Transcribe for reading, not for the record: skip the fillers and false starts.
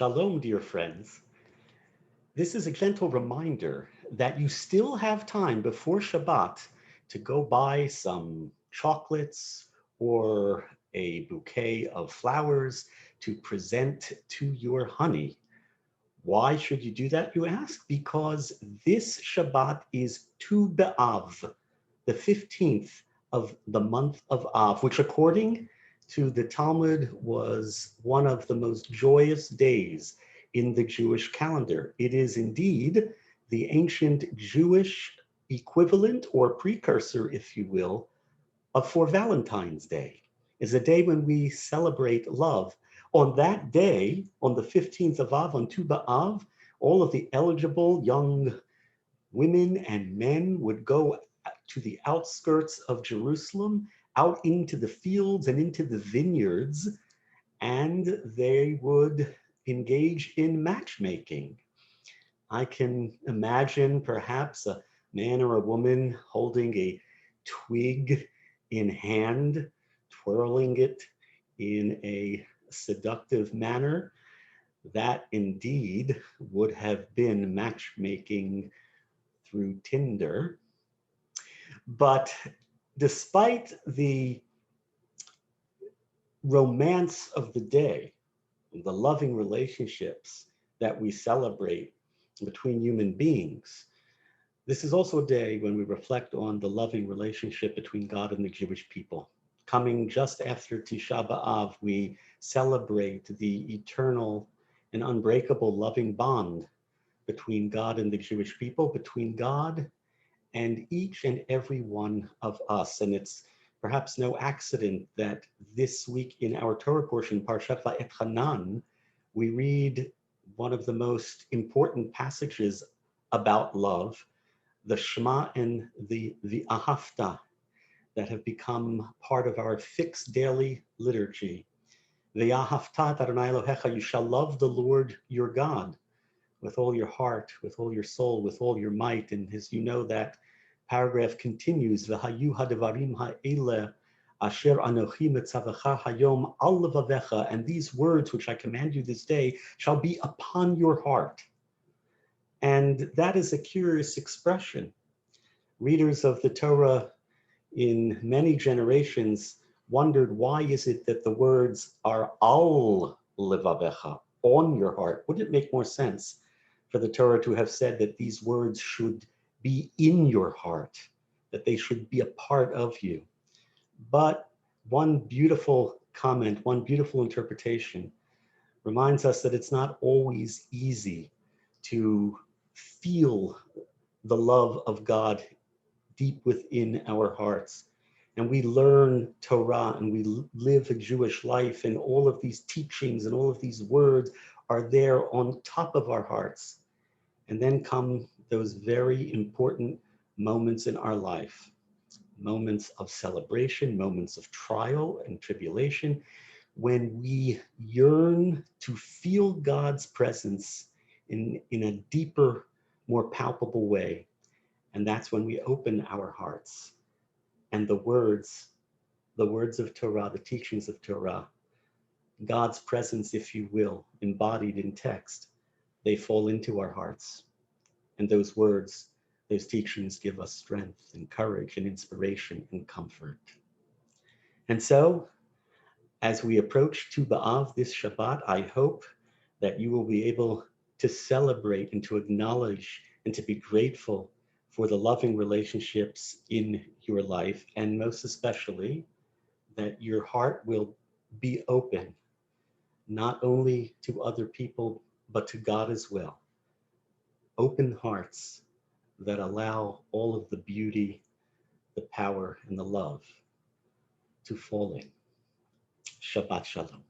Shalom, dear friends. This is a gentle reminder that you still have time before Shabbat to go buy some chocolates or a bouquet of flowers to present to your honey. Why should you do that, you ask? Because this Shabbat is Tu B'Av, the 15th of the month of Av, which according to the Talmud was one of the most joyous days in the Jewish calendar. It is indeed the ancient Jewish equivalent or precursor, if you will, for Valentine's Day. Is a day when we celebrate love. On that day, on the 15th of Av, on Tu B'Av, all of the eligible young women and men would go to the outskirts of Jerusalem, out into the fields and into the vineyards, and they would engage in matchmaking. I can imagine perhaps a man or a woman holding a twig in hand, twirling it in a seductive manner. That indeed would have been matchmaking through Tinder. But despite the romance of the day, the loving relationships that we celebrate between human beings, this is also a day when we reflect on the loving relationship between God and the Jewish people. Coming just after Tisha B'Av, we celebrate the eternal and unbreakable loving bond between God and the Jewish people, between God and each and every one of us. And it's perhaps no accident that this week in our Torah portion, Parshat Va'etchanan, we read one of the most important passages about love, the Shema and the Ahavta, that have become part of our fixed daily liturgy. Ve'ahavta Adonai Elohecha, you shall love the Lord your God with all your heart, with all your soul, with all your might. And as you know, that paragraph continues, V'hayu hadavarim ha'ele asher anochi metzavecha hayom al levavecha, and these words which I command you this day shall be upon your heart. And that is a curious expression. Readers of the Torah in many generations wondered, why is it that the words are al levavecha, on your heart? Wouldn't it make more sense for the Torah to have said that these words should be in your heart, that they should be a part of you? But one beautiful comment, one beautiful interpretation reminds us that it's not always easy to feel the love of God deep within our hearts. And we learn Torah and we live a Jewish life, and all of these teachings and all of these words are there on top of our hearts. And then come those very important moments in our life, moments of celebration, moments of trial and tribulation, when we yearn to feel God's presence in a deeper, more palpable way. And that's when we open our hearts, and the words of Torah, the teachings of Torah, God's presence, if you will, embodied in text, they fall into our hearts. And those words, those teachings give us strength and courage and inspiration and comfort. And so, as we approach Tu B'Av this Shabbat, I hope that you will be able to celebrate and to acknowledge and to be grateful for the loving relationships in your life, and most especially that your heart will be open, not only to other people, but to God as well. Open hearts that allow all of the beauty, the power, and the love to fall in. Shabbat Shalom.